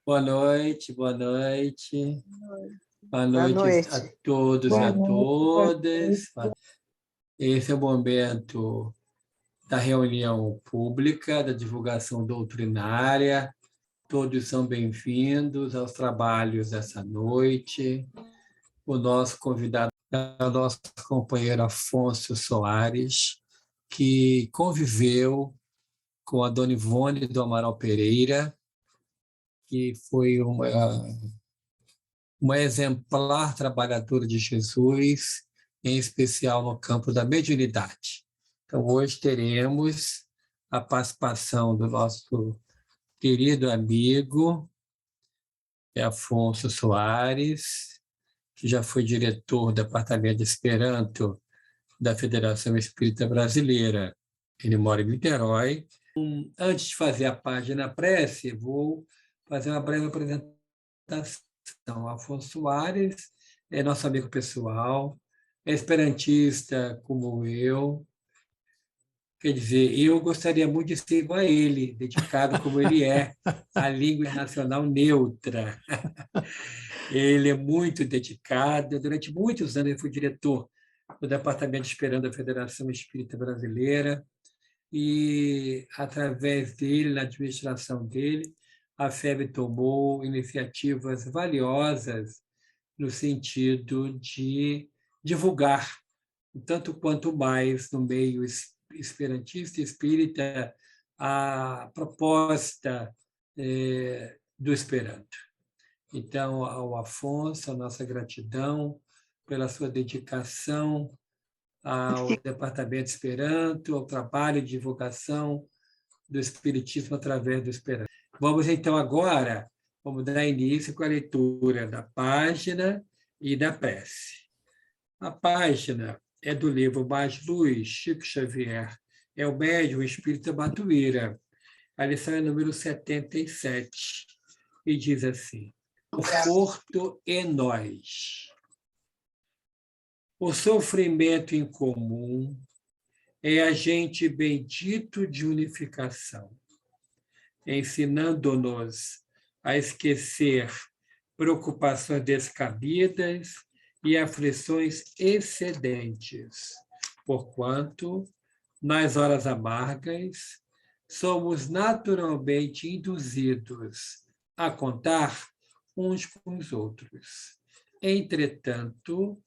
Boa noite, boa noite. Boa Boa noite a noite. todos e Boa a noite, boa todas. noite. Esse é o momento da reunião pública, da divulgação doutrinária. Todos são bem-vindos aos trabalhos dessa noite. O nosso convidado é o nosso companheiro Afonso Soares, que conviveu com a Dona Ivone do Amaral Pereira, que foi uma exemplar trabalhadora de Jesus, em especial no campo da mediunidade. Então, hoje teremos a participação do nosso querido amigo Afonso Soares, que já foi diretor do Departamento de Esperanto da Federação Espírita Brasileira. Ele mora em Niterói. Antes de fazer a página prece, vou fazer uma breve apresentação. Afonso Soares é nosso amigo pessoal, é esperantista como eu. Quer dizer, eu gostaria muito de ser igual a ele, dedicado como ele é à língua internacional neutra. Ele é muito dedicado. Durante muitos anos, ele foi diretor do Departamento de Esperanto da Federação Espírita Brasileira. E, através dele, na administração dele, a FEB tomou iniciativas valiosas no sentido de divulgar, tanto quanto mais no meio esperantista e espírita, a proposta do Esperanto. Então, ao Afonso, a nossa gratidão pela sua dedicação ao Departamento Esperanto, ao trabalho de divulgação do Espiritismo através do Esperanto. Vamos, então, agora, vamos dar início com a leitura da página e da prece. A página é do livro Mais Luz, Chico Xavier, é o médium espírita Batuíra. A lição é número 77, e diz assim: Conforto em nós. O sofrimento em comum é agente bendito de unificação, ensinando-nos a esquecer preocupações descabidas e aflições excedentes, porquanto, nas horas amargas, somos naturalmente induzidos a contar uns com os outros. Entretanto,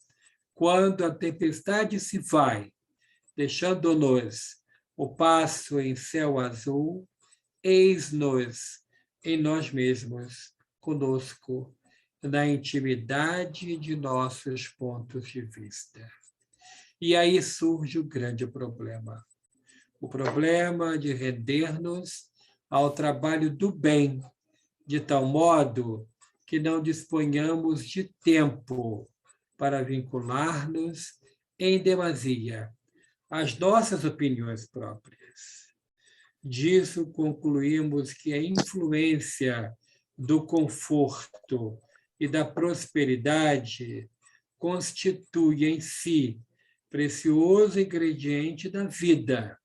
quando a tempestade se vai, deixando-nos o passo em céu azul, eis-nos em nós mesmos, conosco, na intimidade de nossos pontos de vista. E aí surge o grande problema. O problema de render-nos ao trabalho do bem, de tal modo que não disponhamos de tempo para vincular-nos em demasia às nossas opiniões próprias. Disso concluímos que a influência do conforto e da prosperidade constitui em si precioso ingrediente da vida,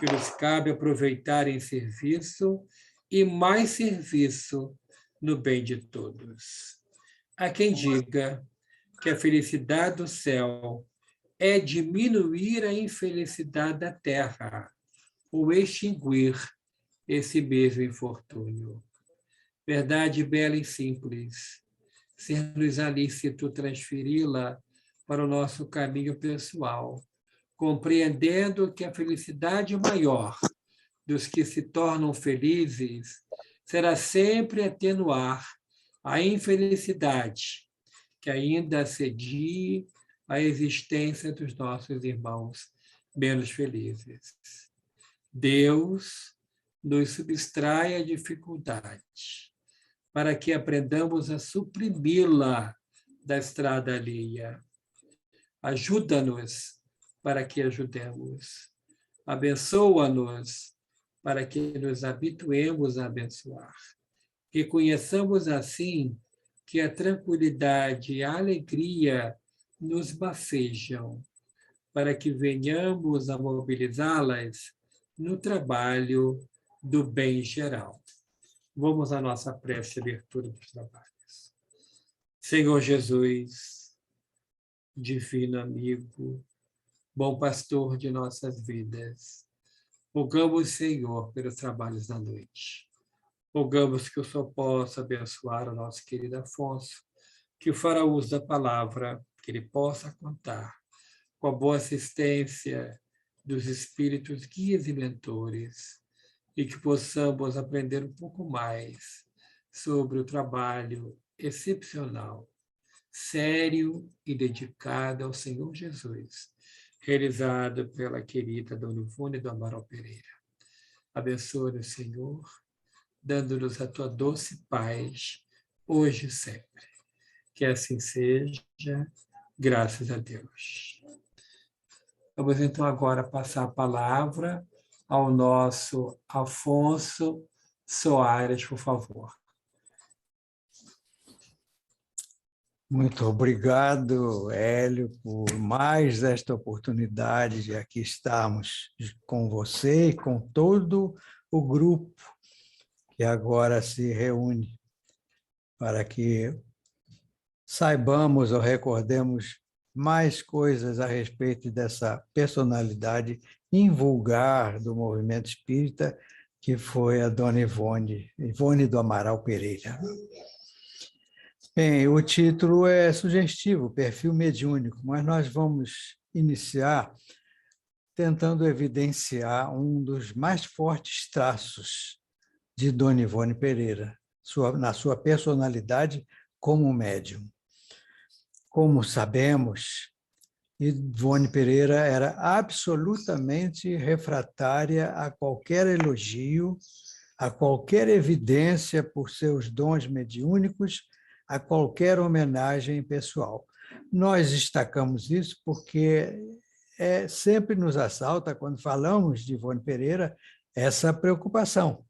que nos cabe aproveitar em serviço e mais serviço no bem de todos. Há quem diga que a felicidade do céu é diminuir a infelicidade da terra, ou extinguir esse mesmo infortúnio. Verdade bela e simples, ser-nos lícito transferi-la para o nosso caminho pessoal, compreendendo que a felicidade maior dos que se tornam felizes será sempre atenuar a infelicidade que ainda assedie a existência dos nossos irmãos menos felizes. Deus nos subtrai a dificuldade para que aprendamos a suprimi-la da estrada alheia. Ajuda-nos para que ajudemos. Abençoa-nos para que nos habituemos a abençoar. Reconheçamos assim que a tranquilidade e a alegria nos bafejam, para que venhamos a mobilizá-las no trabalho do bem geral. Vamos à nossa prece de abertura dos trabalhos. Senhor Jesus, divino amigo, bom pastor de nossas vidas, rogamos, Senhor, pelos trabalhos da noite. Rogamos que o Senhor possa abençoar o nosso querido Afonso, que fará uso da palavra, que ele possa contar com a boa assistência dos espíritos guias e mentores, e que possamos aprender um pouco mais sobre o trabalho excepcional, sério e dedicado ao Senhor Jesus, realizado pela querida Dona Ivone do Amaral Pereira. Abençoe-nos, Senhor, dando-nos a tua doce paz, hoje e sempre. Que assim seja, graças a Deus. Vamos então agora passar a palavra ao nosso Afonso Soares, por favor. Muito obrigado, Hélio, por mais esta oportunidade de aqui estarmos com você e com todo o grupo que agora se reúne para que saibamos ou recordemos mais coisas a respeito dessa personalidade invulgar do movimento espírita, que foi a dona Ivone do Amaral Pereira. Bem, o título é sugestivo, perfil mediúnico, mas nós vamos iniciar tentando evidenciar um dos mais fortes traços de dona Ivone Pereira, na sua personalidade como médium. Como sabemos, Ivone Pereira era absolutamente refratária a qualquer elogio, a qualquer evidência por seus dons mediúnicos, a qualquer homenagem pessoal. Nós destacamos isso porque sempre nos assalta, quando falamos de Ivone Pereira, essa preocupação.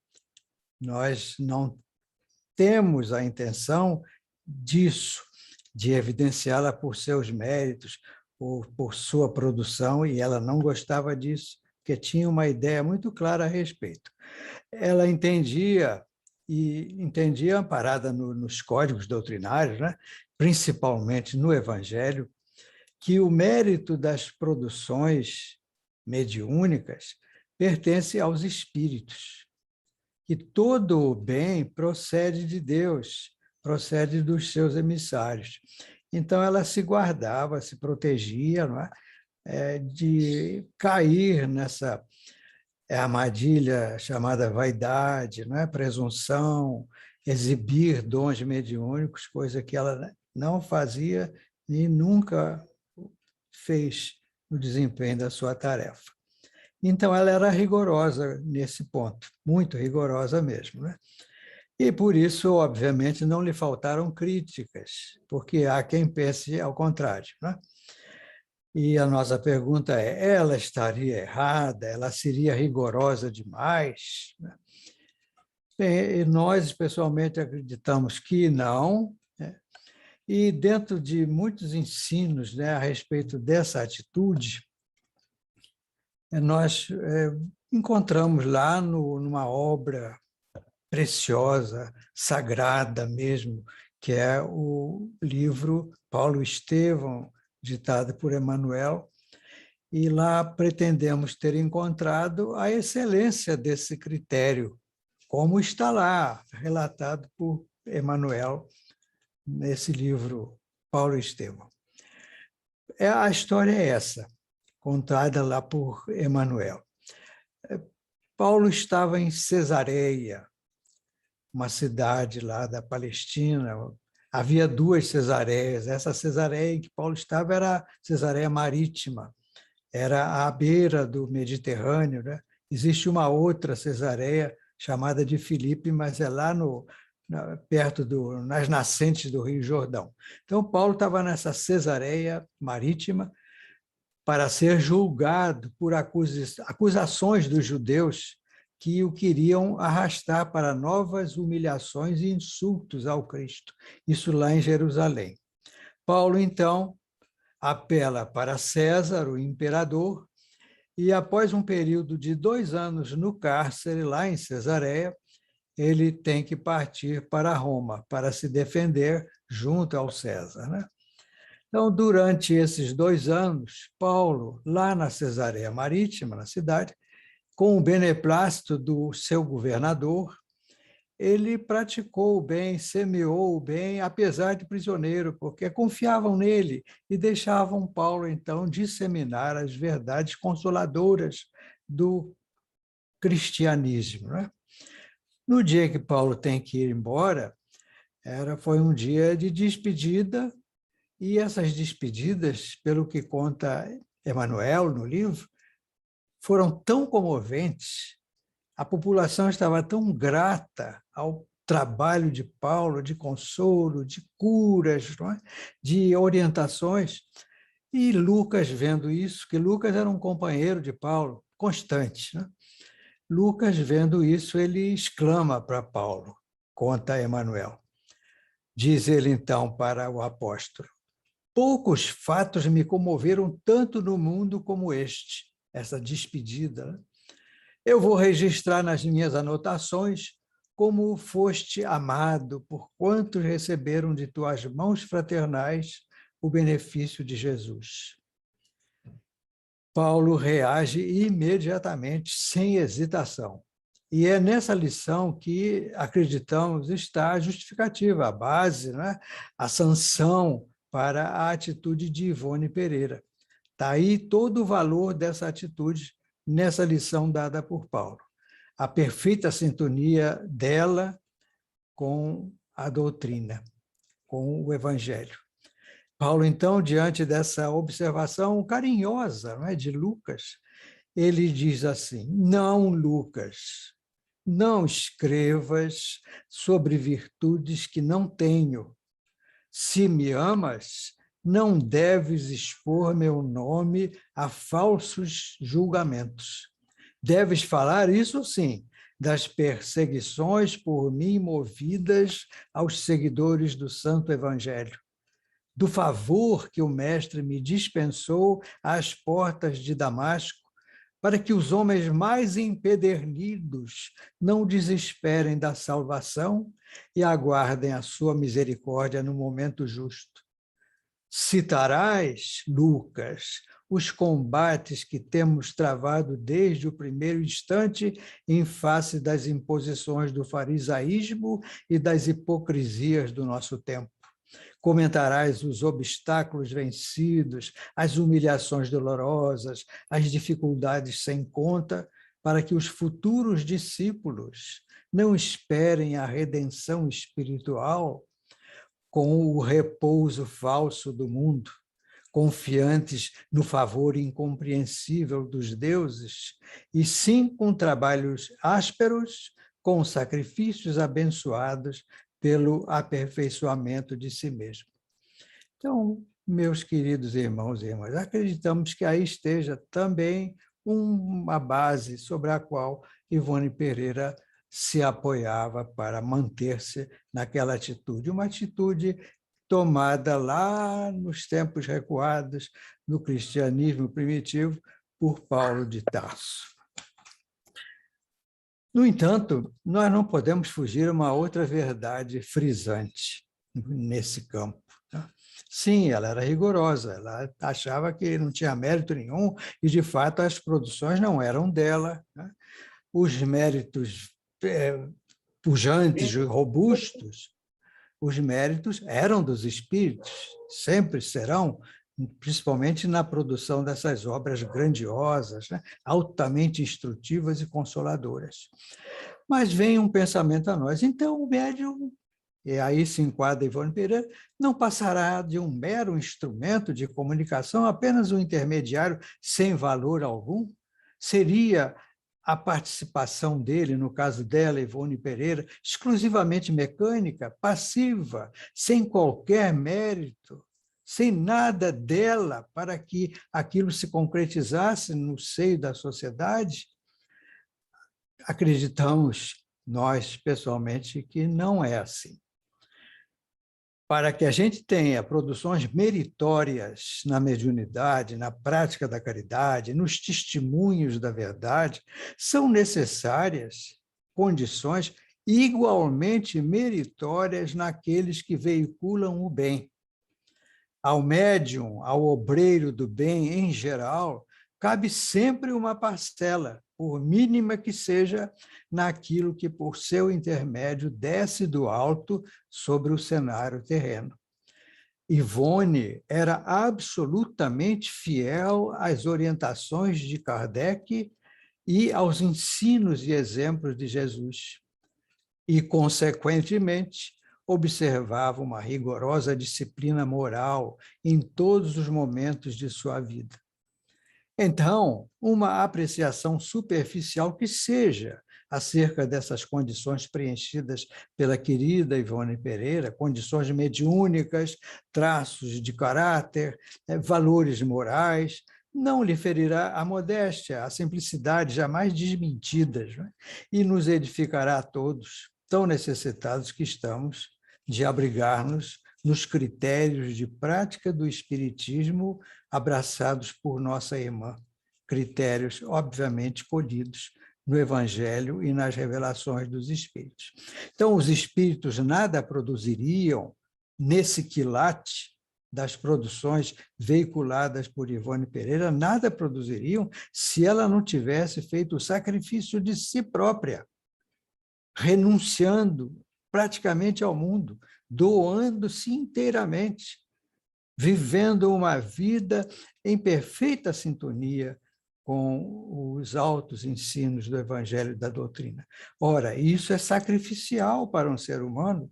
Nós não temos a intenção disso, de evidenciá-la por seus méritos, por sua produção, e ela não gostava disso, porque tinha uma ideia muito clara a respeito. Ela entendia amparada nos códigos doutrinários, né? Principalmente no Evangelho, que o mérito das produções mediúnicas pertence aos espíritos, que todo o bem procede de Deus, procede dos seus emissários. Então, ela se guardava, se protegia, não é? De cair nessa armadilha chamada vaidade, não é? Presunção, exibir dons mediúnicos, coisa que ela não fazia e nunca fez no desempenho da sua tarefa. Então, ela era rigorosa nesse ponto, muito rigorosa mesmo, né? E, por isso, obviamente, não lhe faltaram críticas, porque há quem pense ao contrário, né? E a nossa pergunta é, ela estaria errada? Ela seria rigorosa demais? Bem, nós, especialmente, acreditamos que não, né? E, dentro de muitos ensinos, né, a respeito dessa atitude, nós encontramos lá numa obra preciosa, sagrada mesmo, que é o livro Paulo Estevão, ditado por Emmanuel, e lá pretendemos ter encontrado a excelência desse critério, como está lá, relatado por Emmanuel nesse livro Paulo Estevão. A história é essa, contada lá por Emmanuel. Paulo estava em Cesareia, uma cidade lá da Palestina. Havia duas Cesareias. Essa Cesareia em que Paulo estava era a Cesareia Marítima, era à beira do Mediterrâneo, né? Existe uma outra Cesareia chamada de Filipe, mas é lá perto nas nascentes do Rio Jordão. Então, Paulo estava nessa Cesareia Marítima para ser julgado por acusações dos judeus que o queriam arrastar para novas humilhações e insultos ao Cristo. Isso lá em Jerusalém. Paulo, então, apela para César, o imperador, e após um período de 2 anos no cárcere, lá em Cesareia, ele tem que partir para Roma para se defender junto ao César, né? Então, durante esses 2 anos, Paulo, lá na Cesareia Marítima, na cidade, com o beneplácito do seu governador, ele praticou o bem, semeou o bem, apesar de prisioneiro, porque confiavam nele e deixavam Paulo, então, disseminar as verdades consoladoras do cristianismo, né? No dia que Paulo tem que ir embora, foi um dia de despedida, e essas despedidas, pelo que conta Emmanuel no livro, foram tão comoventes, a população estava tão grata ao trabalho de Paulo, de consolo, de curas, não é? De orientações, e Lucas, vendo isso, que Lucas era um companheiro de Paulo, constante, né? Lucas, vendo isso, ele exclama para Paulo, conta Emmanuel. Diz ele, então, para o apóstolo: poucos fatos me comoveram tanto no mundo como este, essa despedida, né? Eu vou registrar nas minhas anotações como foste amado por quantos receberam de tuas mãos fraternais o benefício de Jesus. Paulo reage imediatamente, sem hesitação. E é nessa lição que acreditamos está a justificativa, a base, né? A sanção para a atitude de Ivone Pereira. Está aí todo o valor dessa atitude nessa lição dada por Paulo. A perfeita sintonia dela com a doutrina, com o Evangelho. Paulo, então, diante dessa observação carinhosa, não é, de Lucas, ele diz assim: não, Lucas, não escrevas sobre virtudes que não tenho. Se me amas, não deves expor meu nome a falsos julgamentos. Deves falar, isso sim, das perseguições por mim movidas aos seguidores do Santo Evangelho, do favor que o Mestre me dispensou às portas de Damasco, para que os homens mais empedernidos não desesperem da salvação e aguardem a sua misericórdia no momento justo. Citarás, Lucas, os combates que temos travado desde o primeiro instante em face das imposições do farisaísmo e das hipocrisias do nosso tempo. Comentarás os obstáculos vencidos, as humilhações dolorosas, as dificuldades sem conta, para que os futuros discípulos não esperem a redenção espiritual com o repouso falso do mundo, confiantes no favor incompreensível dos deuses, e sim com trabalhos ásperos, com sacrifícios abençoados pelo aperfeiçoamento de si mesmo. Então, meus queridos irmãos e irmãs, acreditamos que aí esteja também uma base sobre a qual Ivone Pereira se apoiava para manter-se naquela atitude, uma atitude tomada lá nos tempos recuados do cristianismo primitivo por Paulo de Tarso. No entanto, nós não podemos fugir a uma outra verdade frisante nesse campo. Sim, ela era rigorosa, ela achava que não tinha mérito nenhum e, de fato, as produções não eram dela, né? Os méritos pujantes, robustos, os méritos eram dos espíritos, sempre serão, principalmente na produção dessas obras grandiosas, né? Altamente instrutivas e consoladoras. Mas vem um pensamento a nós: então o médium, e aí se enquadra Ivone Pereira, não passará de um mero instrumento de comunicação, apenas um intermediário sem valor algum? Seria a participação dele, no caso dela, Ivone Pereira, exclusivamente mecânica, passiva, sem qualquer mérito, sem nada dela para que aquilo se concretizasse no seio da sociedade? Acreditamos, nós, pessoalmente, que não é assim. Para que a gente tenha produções meritórias na mediunidade, na prática da caridade, nos testemunhos da verdade, são necessárias condições igualmente meritórias naqueles que veiculam o bem. Ao médium, ao obreiro do bem em geral, cabe sempre uma parcela, por mínima que seja, naquilo que, por seu intermédio, desce do alto sobre o cenário terreno. Ivone era absolutamente fiel às orientações de Kardec e aos ensinos e exemplos de Jesus. E, consequentemente, observava uma rigorosa disciplina moral em todos os momentos de sua vida. Então, uma apreciação superficial que seja acerca dessas condições preenchidas pela querida Ivone Pereira, condições mediúnicas, traços de caráter, valores morais, não lhe ferirá a modéstia, a simplicidade jamais desmentidas, né? E nos edificará a todos, tão necessitados que estamos de abrigar-nos nos critérios de prática do Espiritismo abraçados por nossa irmã, critérios, obviamente, colhidos no Evangelho e nas revelações dos Espíritos. Então, os Espíritos nada produziriam nesse quilate das produções veiculadas por Ivone Pereira, nada produziriam se ela não tivesse feito o sacrifício de si própria, renunciando praticamente ao mundo, doando-se inteiramente, vivendo uma vida em perfeita sintonia com os altos ensinos do Evangelho e da doutrina. Ora, isso é sacrificial para um ser humano,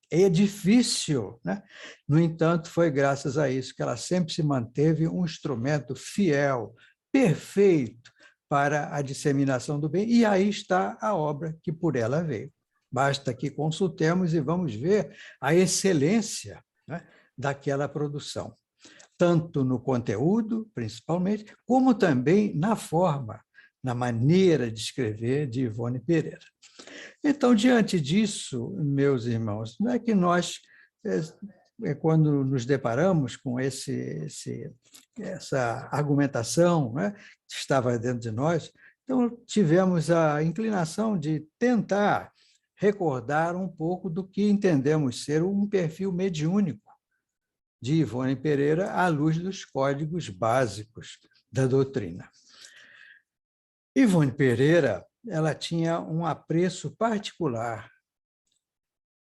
é difícil, né? No entanto, foi graças a isso que ela sempre se manteve um instrumento fiel, perfeito para a disseminação do bem, e aí está a obra que por ela veio. Basta que consultemos e vamos ver a excelência, né, daquela produção, tanto no conteúdo, principalmente, como também na forma, na maneira de escrever de Ivone Pereira. Então, diante disso, meus irmãos, não é que nós, quando nos deparamos com essa argumentação, né, que estava dentro de nós, então tivemos a inclinação de tentar recordar um pouco do que entendemos ser um perfil mediúnico de Ivone Pereira à luz dos códigos básicos da doutrina. Ivone Pereira, ela tinha um apreço particular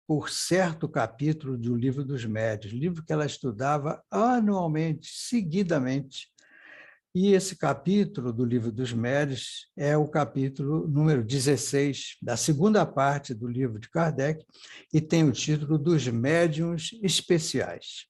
por certo capítulo do Livro dos Médiuns, livro que ela estudava anualmente, seguidamente. E esse capítulo do Livro dos Médiuns é o capítulo número 16, da segunda parte do livro de Kardec, e tem o título dos Médiuns Especiais.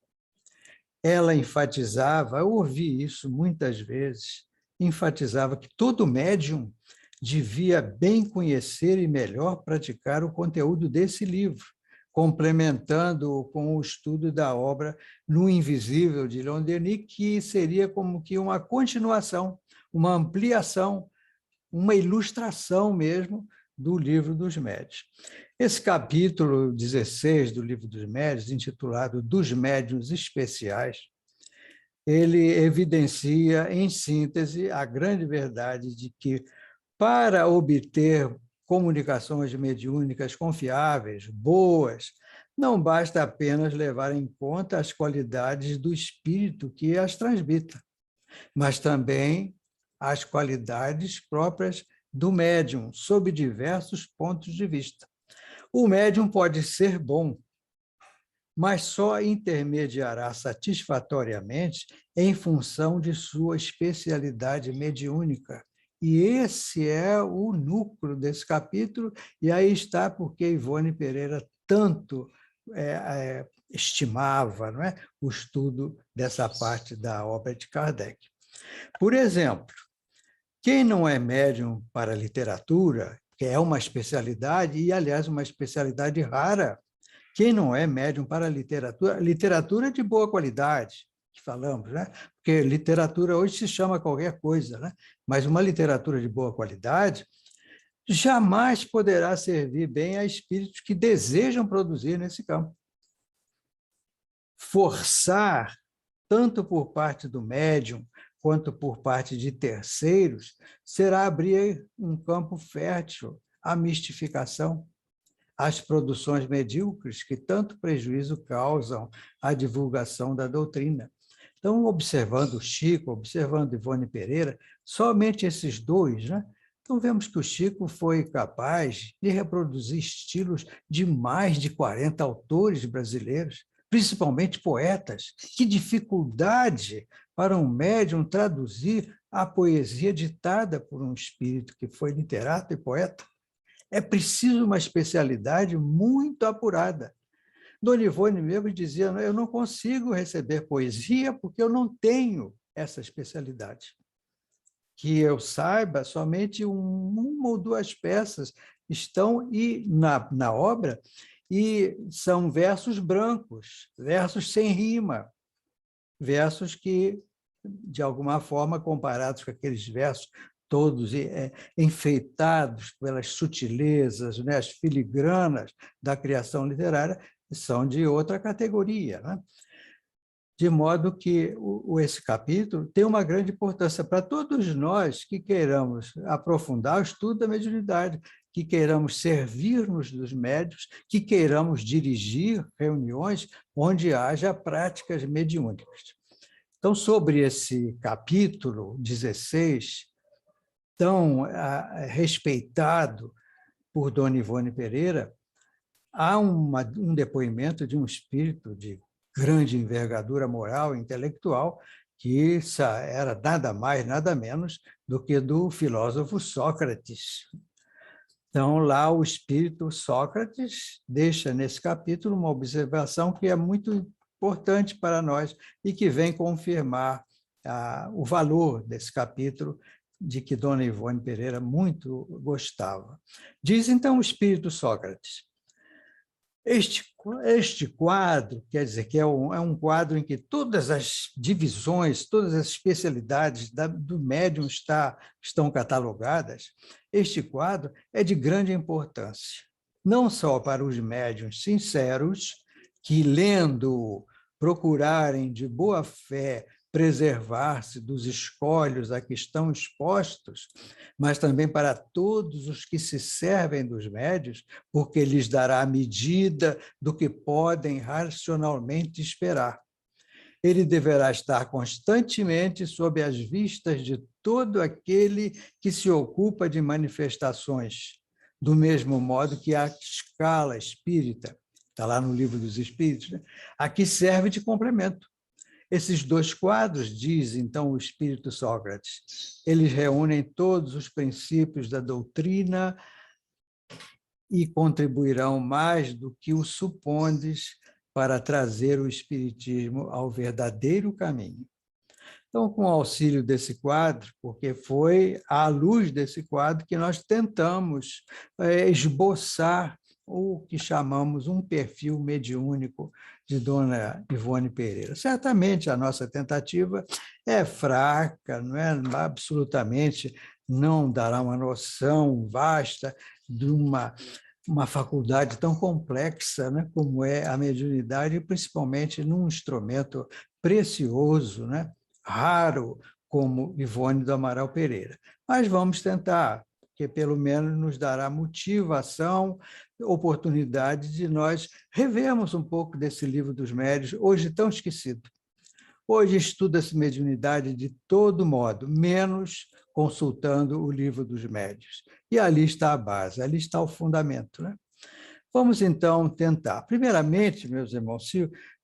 Ela enfatizava, eu ouvi isso muitas vezes, enfatizava que todo médium devia bem conhecer e melhor praticar o conteúdo desse livro, complementando-o com o estudo da obra No Invisível, de Leon Denis, que seria como que uma continuação, uma ampliação, uma ilustração mesmo do Livro dos Médiuns. Esse capítulo 16 do Livro dos Médiuns, intitulado Dos Médiuns Especiais, ele evidencia, em síntese, a grande verdade de que, para obter comunicações mediúnicas confiáveis, boas, não basta apenas levar em conta as qualidades do espírito que as transmita, mas também as qualidades próprias do médium, sob diversos pontos de vista. O médium pode ser bom, mas só intermediará satisfatoriamente em função de sua especialidade mediúnica. E esse é o núcleo desse capítulo, e aí está porque Ivone Pereira tanto estimava, não é, o estudo dessa parte da obra de Kardec. Por exemplo, quem não é médium para a literatura, que é uma especialidade, e, aliás, uma especialidade rara, quem não é médium para a literatura de boa qualidade, que falamos, né? Porque literatura hoje se chama qualquer coisa, né? Mas uma literatura de boa qualidade jamais poderá servir bem a espíritos que desejam produzir nesse campo. Forçar, tanto por parte do médium quanto por parte de terceiros, será abrir um campo fértil à mistificação, às produções medíocres que tanto prejuízo causam à divulgação da doutrina. Então, observando Chico, observando Ivone Pereira, somente esses dois, né? Então, vemos que o Chico foi capaz de reproduzir estilos de mais de 40 autores brasileiros, principalmente poetas. Que dificuldade para um médium traduzir a poesia ditada por um espírito que foi literato e poeta. É preciso uma especialidade muito apurada. Dona Ivone mesmo dizia, eu não consigo receber poesia porque eu não tenho essa especialidade. Que eu saiba, somente uma ou duas peças estão na obra e são versos brancos, versos sem rima, versos que, de alguma forma, comparados com aqueles versos todos enfeitados pelas sutilezas, né, as filigranas da criação literária, são de outra categoria, né? De modo que esse capítulo tem uma grande importância para todos nós que queiramos aprofundar o estudo da mediunidade, que queiramos servir-nos dos médiuns, que queiramos dirigir reuniões onde haja práticas mediúnicas. Então, sobre esse capítulo 16, tão respeitado por Dona Ivone Pereira, há um depoimento de um espírito de grande envergadura moral e intelectual, que era nada mais, nada menos do que do filósofo Sócrates. Então, lá o espírito Sócrates deixa nesse capítulo uma observação que é muito importante para nós e que vem confirmar o valor desse capítulo de que Dona Ivone Pereira muito gostava. Diz, então, o espírito Sócrates: Este quadro, quer dizer, que é um quadro em que todas as divisões, todas as especialidades do médium estão catalogadas, este quadro é de grande importância, não só para os médiuns sinceros, que, lendo, procurarem de boa fé preservar-se dos escolhos a que estão expostos, mas também para todos os que se servem dos médiuns, porque lhes dará a medida do que podem racionalmente esperar. Ele deverá estar constantemente sob as vistas de todo aquele que se ocupa de manifestações, do mesmo modo que a escala espírita, está lá no Livro dos Espíritos, né? Aqui serve de complemento. Esses dois quadros, diz então o espírito Sócrates, eles reúnem todos os princípios da doutrina e contribuirão mais do que o supondes para trazer o espiritismo ao verdadeiro caminho. Então, com o auxílio desse quadro, porque foi à luz desse quadro que nós tentamos esboçar o que chamamos um perfil mediúnico de Dona Ivone Pereira. Certamente a nossa tentativa é fraca, não é? Absolutamente não dará uma noção vasta de uma faculdade tão complexa, né, como é a mediunidade, principalmente num instrumento precioso, né, raro, como Ivone do Amaral Pereira. Mas vamos tentar, que pelo menos nos dará motivação, oportunidade de nós revermos um pouco desse livro dos médiuns, hoje tão esquecido. Hoje estuda-se mediunidade de todo modo, menos consultando o livro dos médiuns. E ali está a base, ali está o fundamento, né? Vamos, então, tentar. Primeiramente, meus irmãos,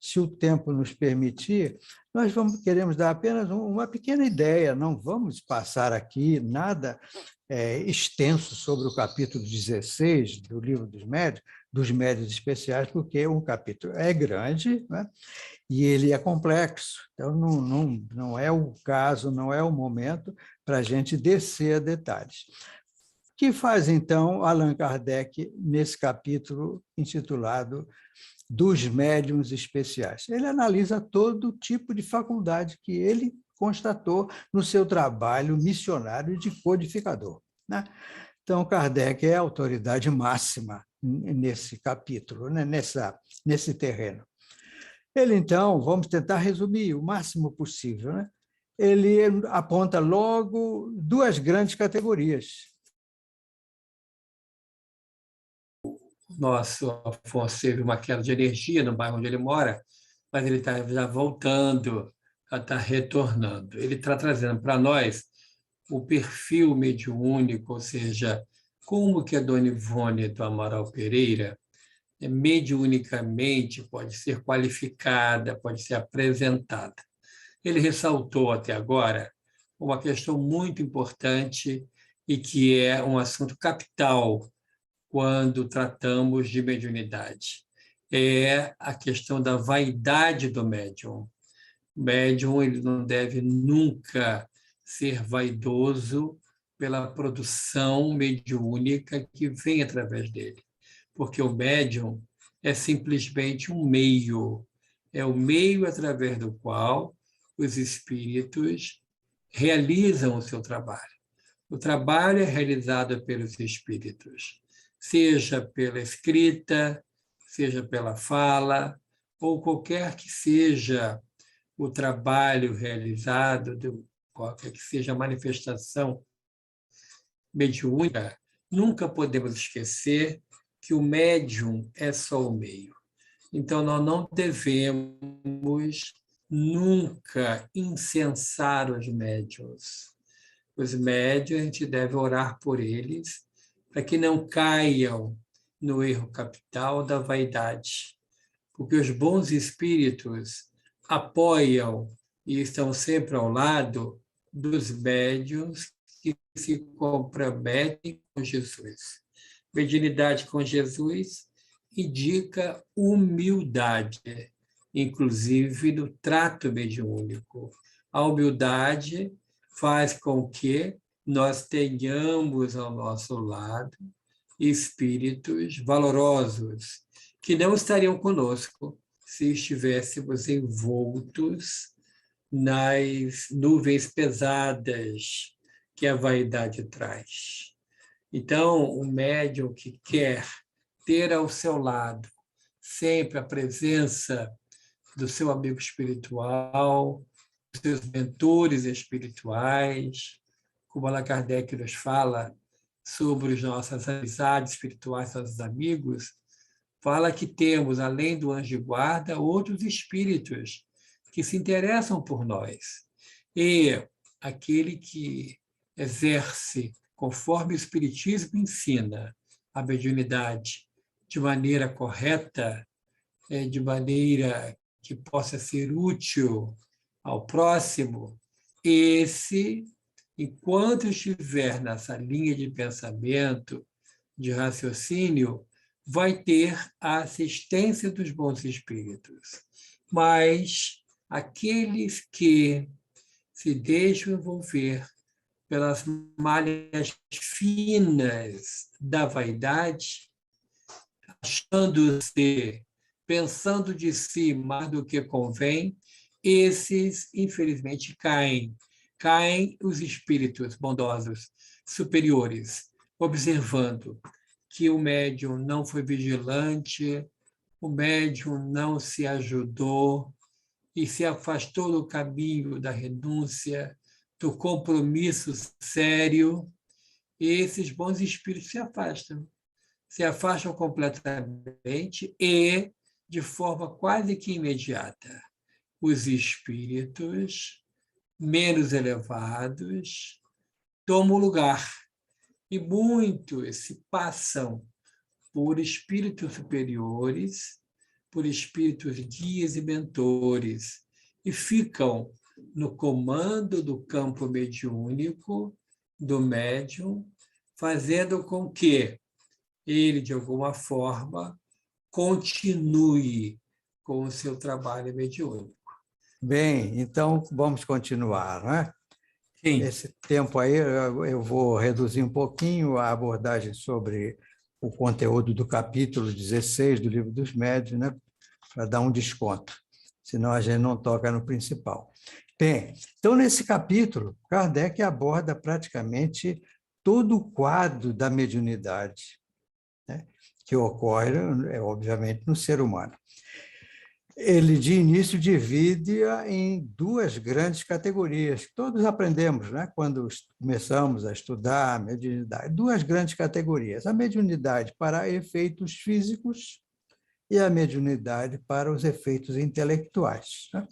se o tempo nos permitir, nós queremos dar apenas uma pequena ideia, não vamos passar aqui nada extenso sobre o capítulo 16 do Livro dos Médiuns Especiais, porque o capítulo é grande, né? E ele é complexo, então não é o caso, não é o momento para a gente descer a detalhes. O que faz, então, Allan Kardec nesse capítulo intitulado Dos Médiuns Especiais? Ele analisa todo tipo de faculdade que ele constatou no seu trabalho missionário de codificador, né? Então, Kardec é a autoridade máxima nesse capítulo, né? Nesse terreno. Ele, então, vamos tentar resumir o máximo possível, né? Ele aponta logo duas grandes categorias. o nosso Afonso teve uma queda de energia no bairro onde ele mora, mas ele está já voltando, já está retornando. Ele está trazendo para nós o perfil mediúnico, ou seja, como que a Dona Ivone do Amaral Pereira mediunicamente pode ser qualificada, pode ser apresentada. Ele ressaltou até agora uma questão muito importante e que é um assunto capital quando tratamos de mediunidade. É a questão da vaidade do médium. O médium ele não deve nunca ser vaidoso pela produção mediúnica que vem através dele, porque o médium é simplesmente um meio, é o meio através do qual os espíritos realizam o seu trabalho. O trabalho é realizado pelos espíritos, seja pela escrita, seja pela fala, ou qualquer que seja o trabalho realizado, qualquer que seja a manifestação mediúnica, nunca podemos esquecer que o médium é só o meio. Então, nós não devemos nunca incensar os médiuns. Os médiuns, a gente deve orar por eles para que não caiam no erro capital da vaidade, porque os bons espíritos apoiam e estão sempre ao lado dos médiuns que se comprometem com Jesus. Mediunidade com Jesus indica humildade, inclusive no trato mediúnico. A humildade faz com que nós tenhamos ao nosso lado espíritos valorosos, que não estariam conosco se estivéssemos envoltos nas nuvens pesadas que a vaidade traz. Então, o médium que quer ter ao seu lado sempre a presença do seu amigo espiritual, dos seus mentores espirituais, como Allan Kardec nos fala sobre as nossas amizades espirituais, nossos amigos, fala que temos, além do anjo de guarda, outros espíritos que se interessam por nós. E aquele que exerce, conforme o Espiritismo ensina, a mediunidade de maneira correta, de maneira que possa ser útil ao próximo, esse, enquanto estiver nessa linha de pensamento, de raciocínio, vai ter a assistência dos bons espíritos. Mas aqueles que se deixam envolver pelas malhas finas da vaidade, achando-se, pensando de si mais do que convém, esses, infelizmente, caem. Caem os espíritos bondosos, superiores, observando que o médium não foi vigilante, o médium não se ajudou e se afastou do caminho da renúncia, do compromisso sério, e esses bons espíritos se afastam completamente e, de forma quase que imediata, os espíritos menos elevados tomam lugar e muitos se passam por espíritos superiores, por espíritos guias e mentores, e ficam no comando do campo mediúnico, do médium, fazendo com que ele, de alguma forma, continue com o seu trabalho mediúnico. Bem, então vamos continuar, não é? Sim. Nesse tempo aí, eu vou reduzir um pouquinho a abordagem sobre o conteúdo do capítulo 16 do Livro dos Médiuns, né? Para dar um desconto, senão a gente não toca no principal. Bem, então, nesse capítulo, Kardec aborda praticamente todo o quadro da mediunidade, né? Que ocorre, obviamente, no ser humano. Ele, de início, divide-a em duas grandes categorias, que todos aprendemos, né? Quando começamos a estudar a mediunidade. Duas grandes categorias: a mediunidade para efeitos físicos e a mediunidade para os efeitos intelectuais, né?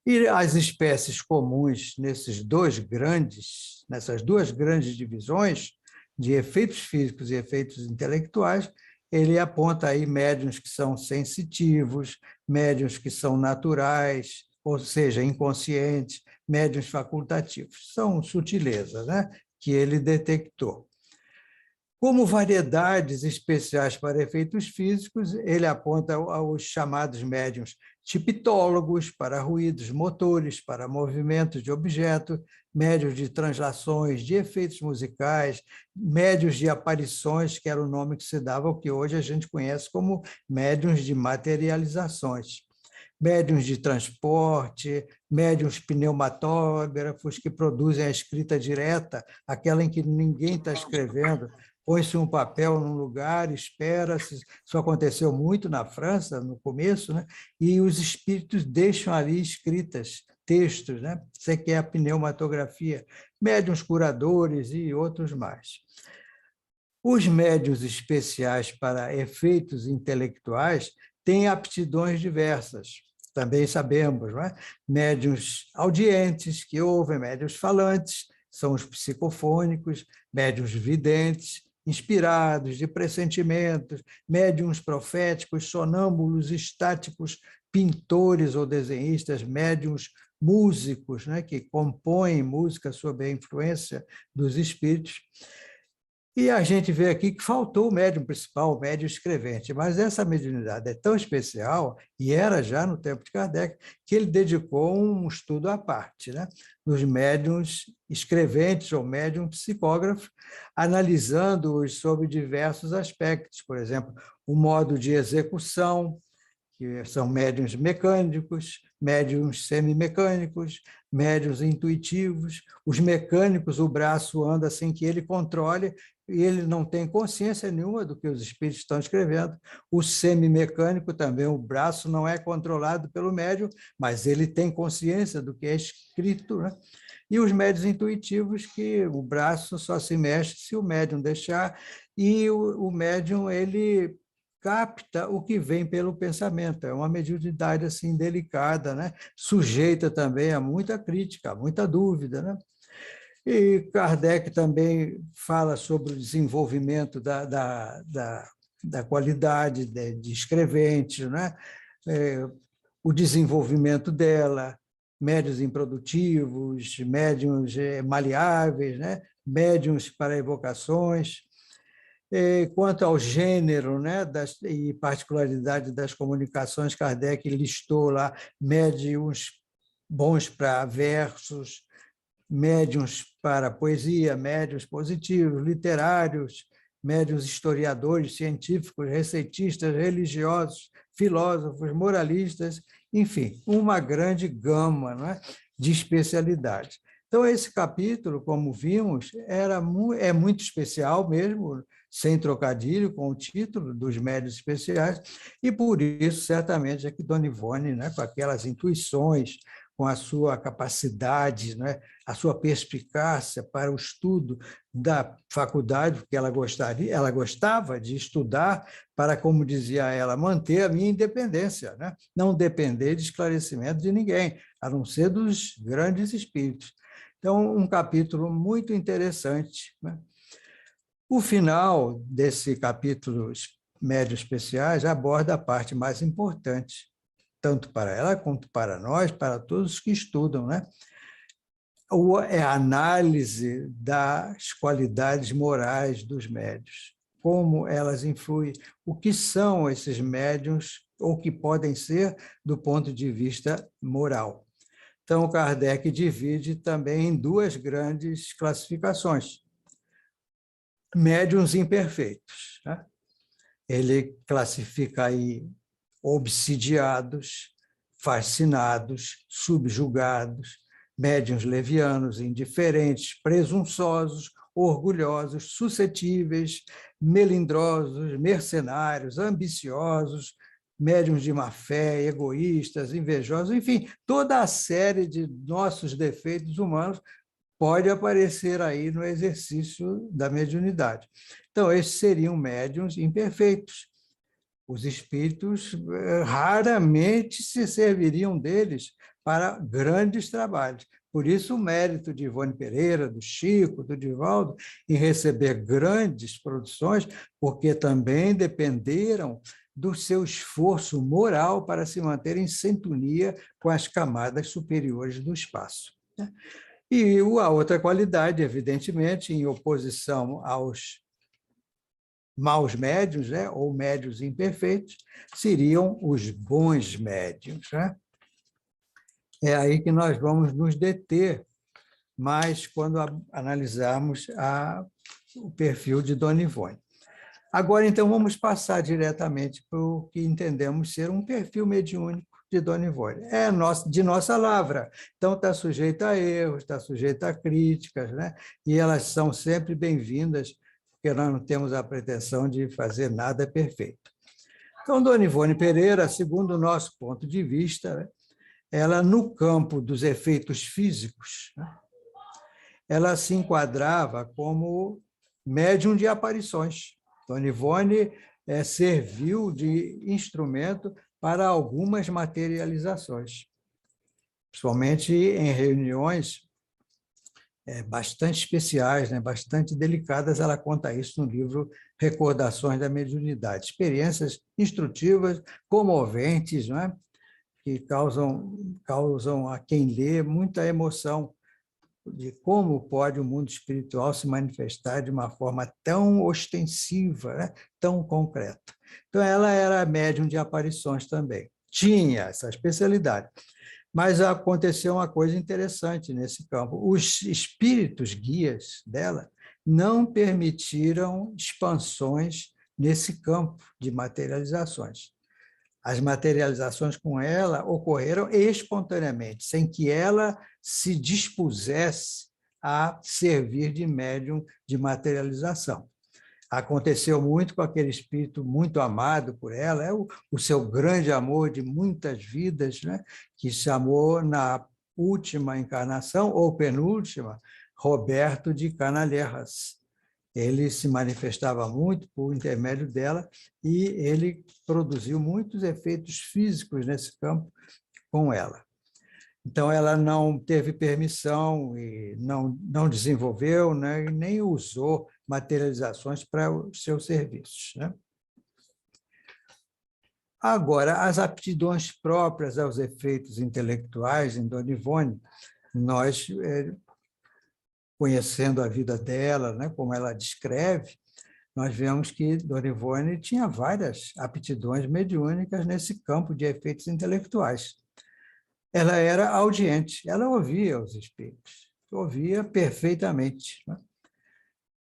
E as espécies comuns nessas duas grandes divisões, de efeitos físicos e efeitos intelectuais, ele aponta aí médiuns que são sensitivos, médiuns que são naturais, ou seja, inconscientes, médiuns facultativos. São sutilezas, né, que ele detectou. Como variedades especiais para efeitos físicos, ele aponta aos chamados médiuns tipitólogos para ruídos motores, para movimentos de objeto, médiuns de translações, de efeitos musicais, médiuns de aparições, que era o nome que se dava ao que hoje a gente conhece como médiuns de materializações, médiuns de transporte, médiuns pneumatógrafos que produzem a escrita direta, aquela em que ninguém está escrevendo, põe-se um papel num lugar, espera-se. Isso aconteceu muito na França, no começo, né? E os espíritos deixam ali escritas, textos, né? Isso aqui é a pneumatografia, médiuns curadores e outros mais. Os médiuns especiais para efeitos intelectuais têm aptidões diversas, também sabemos, não é? Médiuns audientes, que ouvem, médiuns falantes, são os psicofônicos, médiuns videntes, inspirados, de pressentimentos, médiuns proféticos, sonâmbulos, estáticos, pintores ou desenhistas, médiuns músicos, né, que compõem música sob a influência dos espíritos. E a gente vê aqui que faltou o médium principal, o médium escrevente, mas essa mediunidade é tão especial, e era já no tempo de Kardec, que ele dedicou um estudo à parte, né? Dos médiums escreventes ou médium psicógrafos, analisando-os sob diversos aspectos, por exemplo, o modo de execução, que são médiuns mecânicos, médiuns semimecânicos, médiuns intuitivos. Os mecânicos, o braço anda sem que ele controle, e ele não tem consciência nenhuma do que os espíritos estão escrevendo. O semimecânico também, o braço não é controlado pelo médium, mas ele tem consciência do que é escrito, né? E os médiuns intuitivos, que o braço só se mexe se o médium deixar, e o médium, ele capta o que vem pelo pensamento. É uma mediunidade assim delicada, né? Sujeita também a muita crítica, a muita dúvida, né? E Kardec também fala sobre o desenvolvimento da qualidade de escrevente, né? O desenvolvimento dela, médiuns improdutivos, médiuns maleáveis, né? Médiuns para evocações. Quanto ao gênero, né, e particularidade das comunicações, Kardec listou lá médiuns bons para versos, médiuns para poesia, médiuns positivos, literários, médiuns historiadores, científicos, receitistas, religiosos, filósofos, moralistas, enfim, uma grande gama, não é, de especialidades. Então, esse capítulo, como vimos, é muito especial mesmo, sem trocadilho com o título dos médiuns especiais, e por isso, certamente, é que Dona Ivone, né, com aquelas intuições, com a sua capacidade, né, a sua perspicácia para o estudo da faculdade, porque ela gostava de estudar para, como dizia ela, manter a minha independência, né? Não depender de esclarecimento de ninguém, a não ser dos grandes espíritos. Então, um capítulo muito interessante, né? O final desse capítulo Médiuns Especiais aborda a parte mais importante, tanto para ela quanto para nós, para todos que estudam, né? É a análise das qualidades morais dos médiuns, como elas influem, o que são esses médiuns, ou que podem ser do ponto de vista moral. Então, Kardec divide também em duas grandes classificações. Médiuns imperfeitos, né? Ele classifica aí obsidiados, fascinados, subjugados, médiuns levianos, indiferentes, presunçosos, orgulhosos, suscetíveis, melindrosos, mercenários, ambiciosos, médiuns de má fé, egoístas, invejosos, enfim, toda a série de nossos defeitos humanos pode aparecer aí no exercício da mediunidade. Então, esses seriam médiuns imperfeitos. Os espíritos raramente se serviriam deles para grandes trabalhos. Por isso, o mérito de Ivone Pereira, do Chico, do Divaldo, em receber grandes produções, porque também dependeram do seu esforço moral para se manter em sintonia com as camadas superiores do espaço. E a outra qualidade, evidentemente, em oposição aos maus médiuns, né, ou médiuns imperfeitos, seriam os bons médiuns. Né? É aí que nós vamos nos deter mais quando analisarmos o perfil de Dona Ivone. Agora, então, vamos passar diretamente para o que entendemos ser um perfil mediúnico de Dona Ivone. É de nossa lavra, então está sujeito a erros, está sujeito a críticas, né? E elas são sempre bem-vindas, porque nós não temos a pretensão de fazer nada perfeito. Então, Dona Ivone Pereira, segundo o nosso ponto de vista, né, ela, no campo dos efeitos físicos, né, ela se enquadrava como médium de aparições. Dona Ivone serviu de instrumento para algumas materializações, principalmente em reuniões bastante especiais, né, bastante delicadas. Ela conta isso no livro Recordações da Mediunidade. Experiências instrutivas, comoventes, não é? Que causam a quem lê muita emoção de como pode o mundo espiritual se manifestar de uma forma tão ostensiva, né? Tão concreta. Então, ela era médium de aparições também. Tinha essa especialidade. Mas aconteceu uma coisa interessante nesse campo. Os espíritos guias dela não permitiram expansões nesse campo de materializações. As materializações com ela ocorreram espontaneamente, sem que ela se dispusesse a servir de médium de materialização. Aconteceu muito com aquele espírito muito amado por ela, o seu grande amor de muitas vidas, né? Que chamou na última encarnação, ou penúltima, Roberto de Canalejas. Ele se manifestava muito por intermédio dela e ele produziu muitos efeitos físicos nesse campo com ela. Então, ela não teve permissão e não desenvolveu, né, e nem usou materializações para os seus serviços. Né? Agora, as aptidões próprias aos efeitos intelectuais em Dona Ivone, nós, conhecendo a vida dela, né, como ela descreve, nós vemos que Dona Ivone tinha várias aptidões mediúnicas nesse campo de efeitos intelectuais. Ela era audiente, ela ouvia os espíritos, ouvia perfeitamente. Né?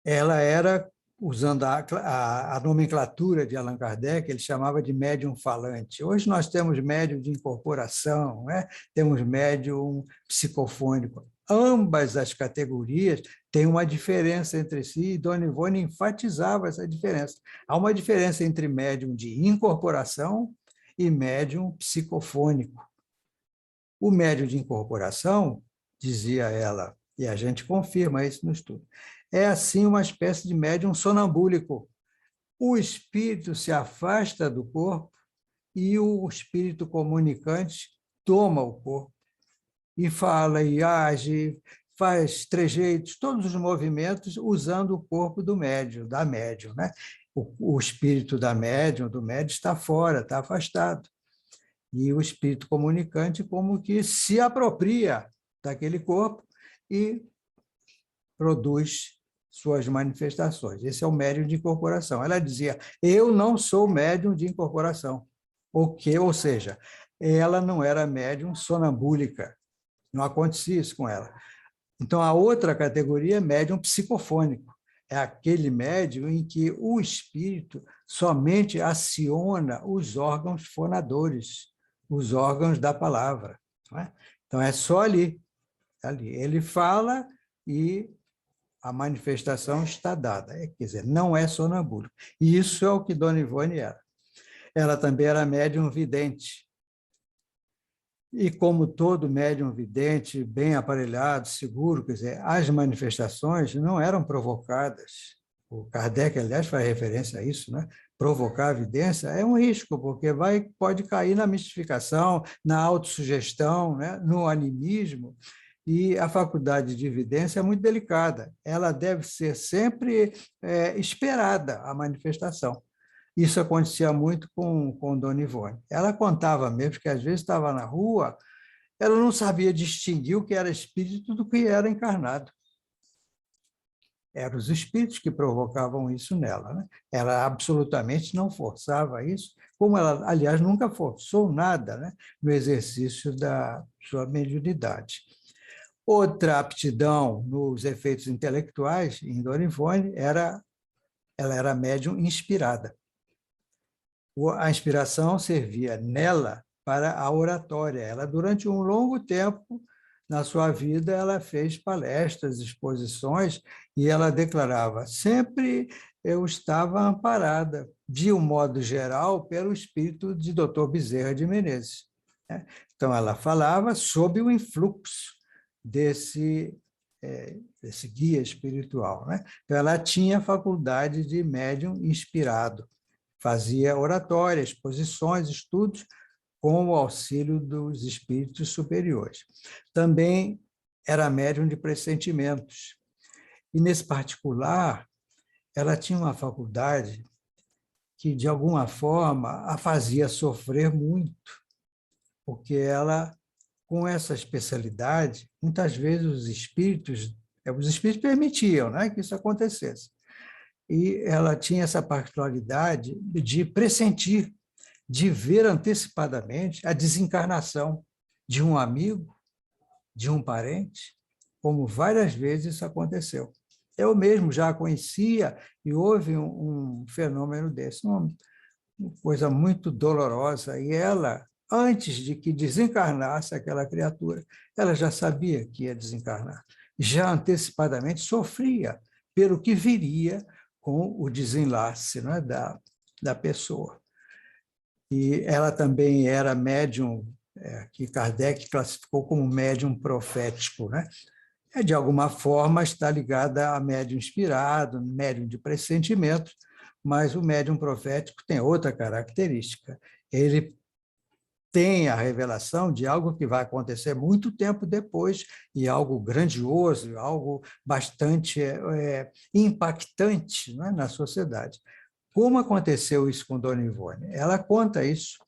Ela era, usando a nomenclatura de Allan Kardec, ele chamava de médium falante. Hoje nós temos médium de incorporação, né? Temos médium psicofônico. Ambas as categorias têm uma diferença entre si, e Dona Ivone enfatizava essa diferença. Há uma diferença entre médium de incorporação e médium psicofônico. O médium de incorporação, dizia ela, e a gente confirma isso no estudo, é assim uma espécie de médium sonambúlico. O espírito se afasta do corpo e o espírito comunicante toma o corpo e fala e age, faz trejeitos, todos os movimentos usando o corpo do médium, da médium. Né? O espírito da médium, do médium, está fora, está afastado. E o espírito comunicante como que se apropria daquele corpo e produz suas manifestações. Esse é o médium de incorporação. Ela dizia, eu não sou médium de incorporação. Ou seja, ela não era médium sonambúlica. Não acontecia isso com ela. Então, a outra categoria é médium psicofônico. É aquele médium em que o espírito somente aciona os órgãos fonadores, os órgãos da palavra. Não é? Então, é só ali. Ele fala e a manifestação está dada. Quer dizer, não é sonambúlico. E isso é o que Dona Ivone era. ela também era médium vidente. E como todo médium vidente, bem aparelhado, seguro, quer dizer, as manifestações não eram provocadas. O Kardec, aliás, faz referência a isso, né? Provocar a evidência é um risco, porque pode cair na mistificação, na autossugestão, né? No animismo, e a faculdade de evidência é muito delicada. Ela deve ser sempre esperada, a manifestação. Isso acontecia muito com Dona Ivone. Ela contava mesmo que, às vezes, estava na rua, ela não sabia distinguir o que era espírito do que era encarnado. Eram os espíritos que provocavam isso nela, né? Ela absolutamente não forçava isso, como ela, aliás, nunca forçou nada, né, no exercício da sua mediunidade. Outra aptidão nos efeitos intelectuais, em Dona Ivone, ela era médium inspirada. A inspiração servia nela para a oratória. Ela, durante um longo tempo na sua vida, ela fez palestras, exposições, e ela declarava: sempre eu estava amparada, de um modo geral, pelo espírito de Dr. Bezerra de Menezes. Então, ela falava sob o influxo desse guia espiritual, né? Então, ela tinha a faculdade de médium inspirado, fazia oratórias, exposições, estudos, com o auxílio dos espíritos superiores. Também era médium de pressentimentos. E, nesse particular, ela tinha uma faculdade que, de alguma forma, a fazia sofrer muito, porque ela, com essa especialidade, muitas vezes os espíritos permitiam, né, que isso acontecesse. E ela tinha essa particularidade de pressentir, de ver antecipadamente a desencarnação de um amigo, de um parente, como várias vezes isso aconteceu. Eu mesmo já a conhecia e houve um fenômeno desse, uma coisa muito dolorosa, e ela, antes de que desencarnasse aquela criatura, ela já sabia que ia desencarnar, já antecipadamente sofria pelo que viria com o desenlace, né, da pessoa. E ela também era médium, que Kardec classificou como médium profético, né? De alguma forma está ligada a médium inspirado, médium de pressentimentos, mas o médium profético tem outra característica. Ele tem a revelação de algo que vai acontecer muito tempo depois, e algo grandioso, algo bastante impactante, né, na sociedade. Como aconteceu isso com Dona Ivone? Ela conta isso.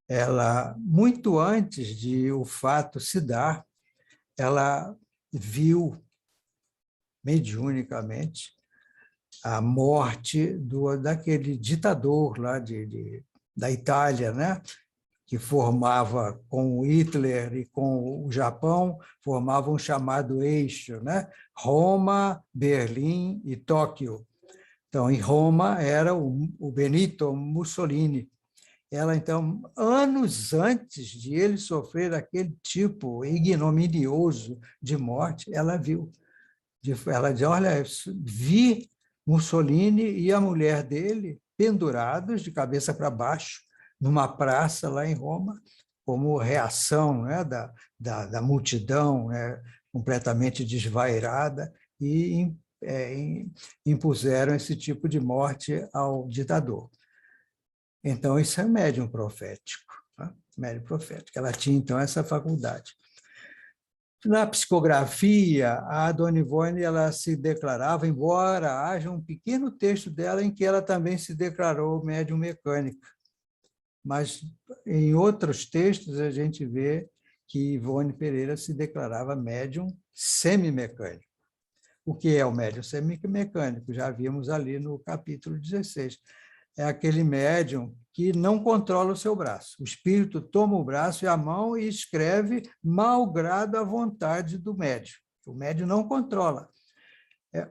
Ela, muito antes de o fato se dar, ela viu mediunicamente a morte daquele ditador lá da Itália, né? Que formava, com o Hitler e com o Japão, formava um chamado eixo, né? Roma, Berlim e Tóquio. Então, em Roma era o Benito Mussolini. Ela, então, anos antes de ele sofrer aquele tipo ignominioso de morte, ela viu. Ela diz: olha, vi Mussolini e a mulher dele pendurados de cabeça para baixo numa praça lá em Roma, como reação, né, da multidão, né, completamente desvairada, e impuseram esse tipo de morte ao ditador. Então, isso é médium profético. Tá? Médium profético. Ela tinha, então, essa faculdade. Na psicografia, a Dona Ivone, ela se declarava, embora haja um pequeno texto dela em que ela também se declarou médium mecânica, mas em outros textos a gente vê que Ivone Pereira se declarava médium semimecânico. O que é o médium semimecânico? Já vimos ali no capítulo 16. É aquele médium que não controla o seu braço. O espírito toma o braço e a mão e escreve malgrado a vontade do médium. O médium não controla.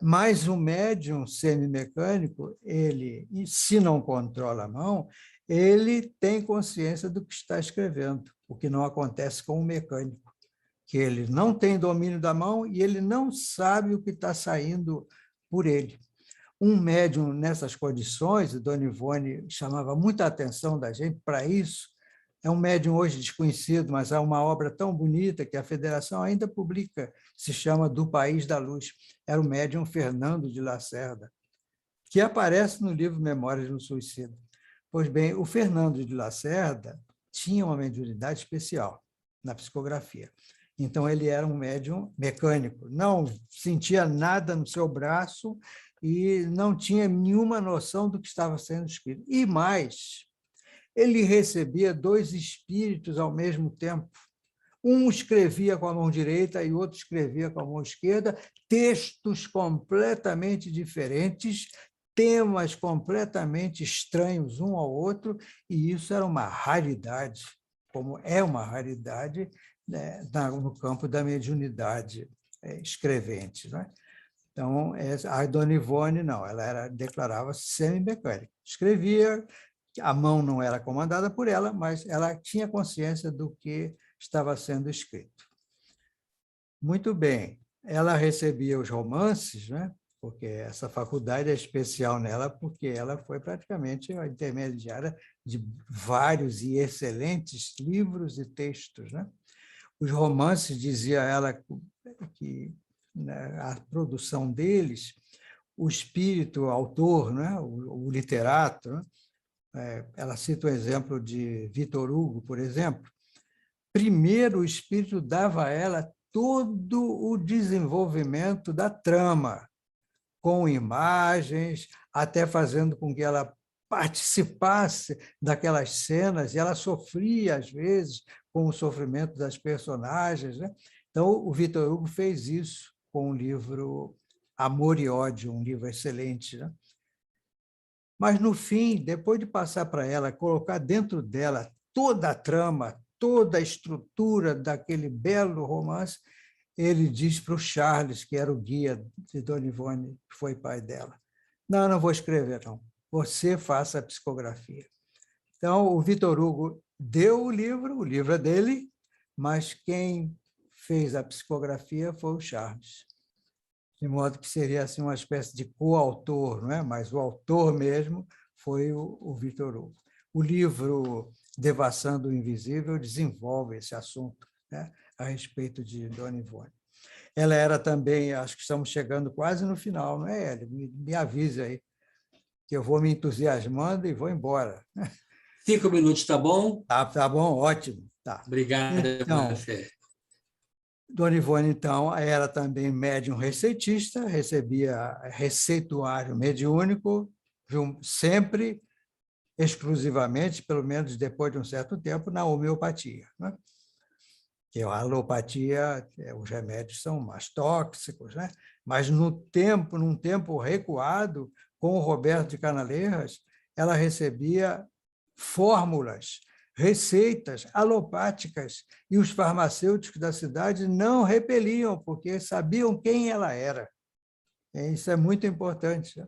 Mas o médium semimecânico, ele, se não controla a mão, ele tem consciência do que está escrevendo, o que não acontece com o mecânico, que ele não tem domínio da mão e ele não sabe o que está saindo por ele. Um médium nessas condições, o Dona Ivone chamava muita atenção da gente para isso. É um médium hoje desconhecido, mas há uma obra tão bonita que a Federação ainda publica, se chama Do País da Luz. Era o médium Fernando de Lacerda, que aparece no livro Memórias do Suicida. Pois bem, o Fernando de Lacerda tinha uma mediunidade especial na psicografia. Então, ele era um médium mecânico, não sentia nada no seu braço e não tinha nenhuma noção do que estava sendo escrito. E mais, ele recebia 2 espíritos ao mesmo tempo. Um escrevia com a mão direita e outro escrevia com a mão esquerda, textos completamente diferentes, temas completamente estranhos um ao outro, e isso era uma raridade, como é uma raridade, né, no campo da mediunidade escrevente, né? Então, a Dona Ivone, não, ela declarava-se semi-mecânica. Escrevia, a mão não era comandada por ela, mas ela tinha consciência do que estava sendo escrito. Muito bem, ela recebia os romances, né? Porque essa faculdade é especial nela, porque ela foi praticamente a intermediária de vários e excelentes livros e textos, né? Os romances, dizia ela, que a produção deles, o espírito o autor, né? o literato, né? Ela cita o exemplo de Victor Hugo, por exemplo. Primeiro, o espírito dava a ela todo o desenvolvimento da trama, com imagens, até fazendo com que ela participasse daquelas cenas, e ela sofria, às vezes, com o sofrimento das personagens, né? Então, o Victor Hugo fez isso com o livro Amor e Ódio, um livro excelente, né? Mas, no fim, depois de passar para ela, colocar dentro dela toda a trama, toda a estrutura daquele belo romance, ele diz para o Charles, que era o guia de Dona Ivone, que foi pai dela, não vou escrever, não. Você faça a psicografia. Então, o Victor Hugo deu o livro é dele, mas quem fez a psicografia foi o Charles. De modo que seria assim, uma espécie de coautor, não é? Mas o autor mesmo foi o Victor Hugo. O livro Devassando o Invisível desenvolve esse assunto, né, a respeito de Dona Ivone. Ela era também, acho que estamos chegando quase no final, não é, Hélio? Me avise aí, que eu vou me entusiasmando e vou embora. 5 minutos, tá bom? Tá bom, ótimo. Tá. Obrigado a Então, você. Dona Ivone, então, era também médium receitista, recebia receituário mediúnico, sempre, exclusivamente, pelo menos depois de um certo tempo, na homeopatia, né? Que a alopatia, os remédios são mais tóxicos, né? Mas num tempo recuado, com o Roberto de Canaleiras, ela recebia fórmulas, receitas alopáticas, e os farmacêuticos da cidade não repeliam, porque sabiam quem ela era. Isso é muito importante.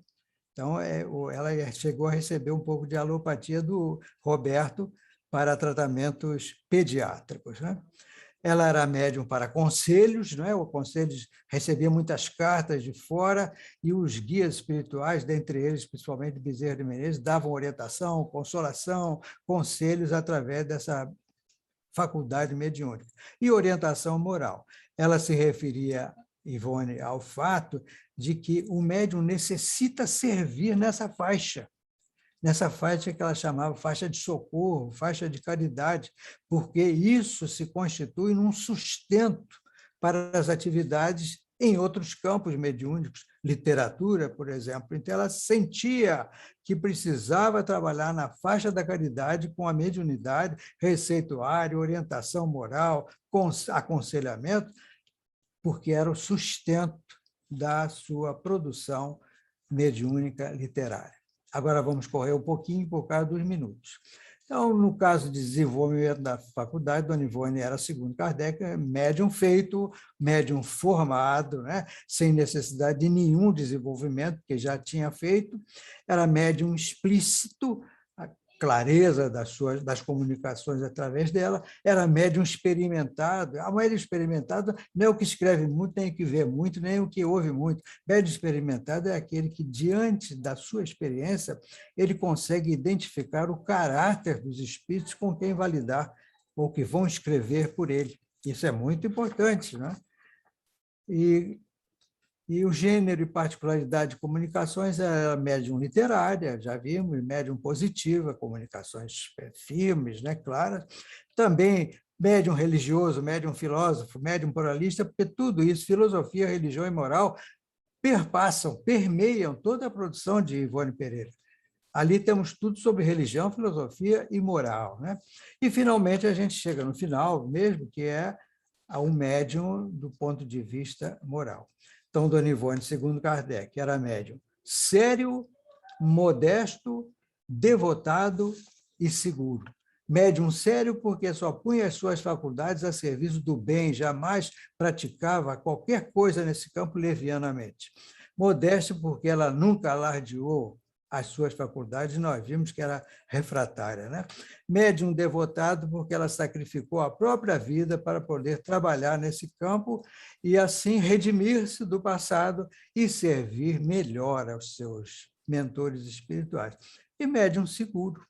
Então, ela chegou a receber um pouco de alopatia do Roberto para tratamentos pediátricos, né? Ela era médium para conselhos, não é? O conselho recebia muitas cartas de fora, e os guias espirituais, dentre eles, principalmente Bezerra de Menezes, davam orientação, consolação, conselhos através dessa faculdade mediúnica. E orientação moral. Ela se referia, Ivone, ao fato de que o médium necessita servir nessa faixa que ela chamava faixa de socorro, faixa de caridade, porque isso se constitui num sustento para as atividades em outros campos mediúnicos, literatura, por exemplo. Então, ela sentia que precisava trabalhar na faixa da caridade com a mediunidade, receituário, orientação moral, aconselhamento, porque era o sustento da sua produção mediúnica literária. Agora vamos correr um pouquinho por causa dos minutos. Então, no caso de desenvolvimento da faculdade, Dona Ivone era, segundo Kardec, médium feito, médium formado, né? Sem necessidade de nenhum desenvolvimento, que já tinha feito, era médium explícito, clareza das comunicações através dela, era médium experimentado. A médium experimentado não é o que escreve muito, nem o que vê muito, nem o que ouve muito. Médium experimentado é aquele que, diante da sua experiência, ele consegue identificar o caráter dos espíritos com quem vai lidar, ou que vão escrever por ele. Isso é muito importante, né? E o gênero e particularidade de comunicações é a médium literária, já vimos, médium positiva, comunicações filmes, né, claro. Também médium religioso, médium filósofo, médium moralista, porque tudo isso, filosofia, religião e moral, permeiam toda a produção de Ivone Pereira. Ali temos tudo sobre religião, filosofia e moral, né? E, finalmente, a gente chega no final mesmo, que é um médium do ponto de vista moral. Então, Dona Ivone, segundo Kardec, era médium sério, modesto, devotado e seguro. Médium sério porque só punha as suas faculdades a serviço do bem, jamais praticava qualquer coisa nesse campo levianamente. Modesto porque ela nunca alardeou as suas faculdades, nós vimos que era refratária, né? Médium devotado porque ela sacrificou a própria vida para poder trabalhar nesse campo e assim redimir-se do passado e servir melhor aos seus mentores espirituais. E médium seguro,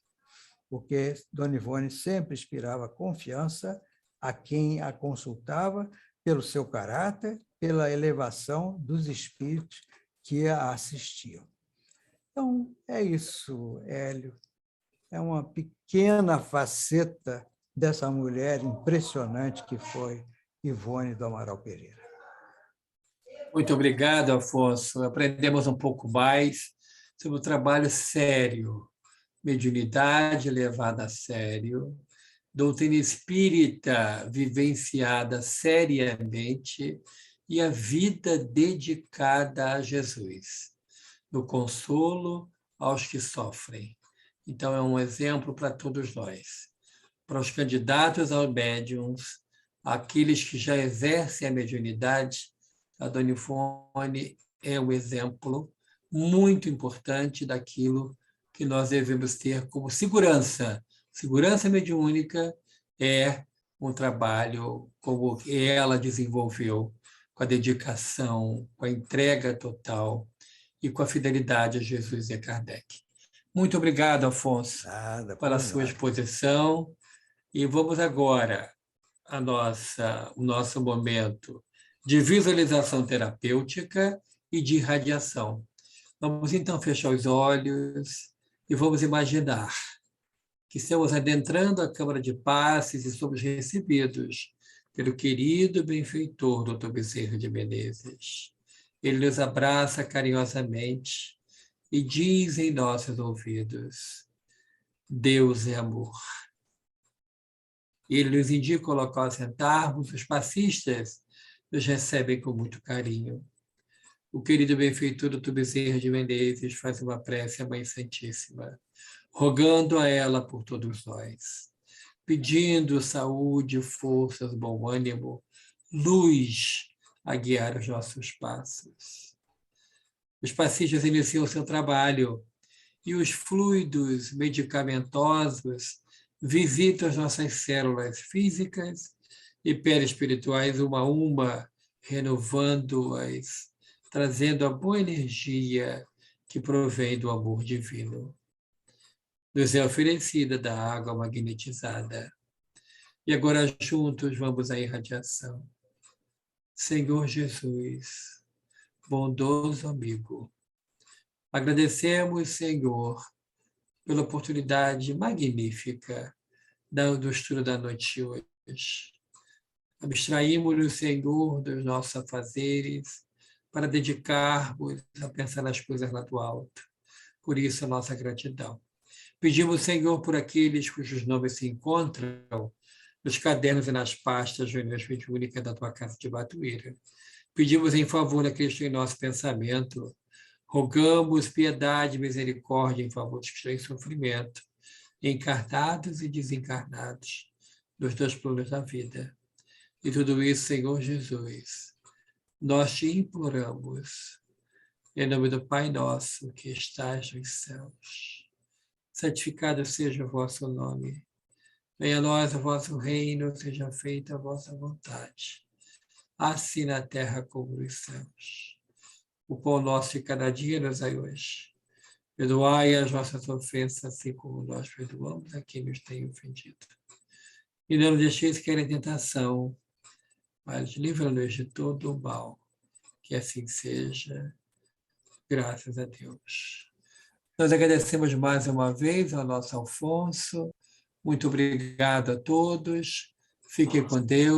porque Dona Ivone sempre inspirava confiança a quem a consultava pelo seu caráter, pela elevação dos espíritos que a assistiam. Então, é isso, Hélio. É uma pequena faceta dessa mulher impressionante que foi Ivone do Amaral Pereira. Muito obrigado, Afonso. Aprendemos um pouco mais sobre o trabalho sério, mediunidade levada a sério, doutrina espírita vivenciada seriamente e a vida dedicada a Jesus, no consolo aos que sofrem. Então, é um exemplo para todos nós. Para os candidatos aos médiums, aqueles que já exercem a mediunidade, a Dona Ivone é um exemplo muito importante daquilo que nós devemos ter como segurança. Segurança mediúnica é um trabalho como ela desenvolveu, com a dedicação, com a entrega total e com a fidelidade a Jesus e a Kardec. Muito obrigado, Afonso, pela sua exposição. E vamos agora o nosso momento de visualização terapêutica e de irradiação. Vamos então fechar os olhos e vamos imaginar que estamos adentrando a Câmara de Passes e somos recebidos pelo querido benfeitor Dr. Bezerra de Menezes. Ele nos abraça carinhosamente e diz em nossos ouvidos: Deus é amor. Ele nos indica o local a sentarmos, os passistas nos recebem com muito carinho. O querido benfeitor Dr. Bezerra de Menezes faz uma prece à Mãe Santíssima, rogando a ela por todos nós, pedindo saúde, forças, bom ânimo, luz a guiar os nossos passos. Os passistas iniciam seu trabalho e os fluidos medicamentosos visitam as nossas células físicas e perispirituais uma a uma, renovando-as, trazendo a boa energia que provém do amor divino. Nos é oferecida da água magnetizada. E agora juntos vamos à irradiação. Senhor Jesus, bondoso amigo, agradecemos, Senhor, pela oportunidade magnífica do estudo da noite de hoje. Abstraímos-nos, Senhor, dos nossos afazeres para dedicarmos a pensar nas coisas lá do alto. Por isso, a nossa gratidão. Pedimos, Senhor, por aqueles cujos nomes se encontram nos cadernos e nas pastas reuniões mediúnicas da tua casa de Batuíra. Pedimos em favor daqueles que estão em nosso pensamento. Rogamos piedade e misericórdia em favor dos que estão em sofrimento, encarnados e desencarnados, nos dois planos da vida. E tudo isso, Senhor Jesus, nós te imploramos, em nome do Pai nosso que estás nos céus. santificado seja o vosso nome. Venha a nós o vosso reino, seja feita a vossa vontade, assim na terra como nos céus. O pão nosso de cada dia nos dai hoje. Perdoai as nossas ofensas, assim como nós perdoamos a quem nos tem ofendido. E não nos deixeis cair em tentação, mas livra-nos de todo o mal. Que assim seja, graças a Deus. Nós agradecemos mais uma vez ao nosso Alfonso. Muito obrigado a todos. Fiquem com Deus.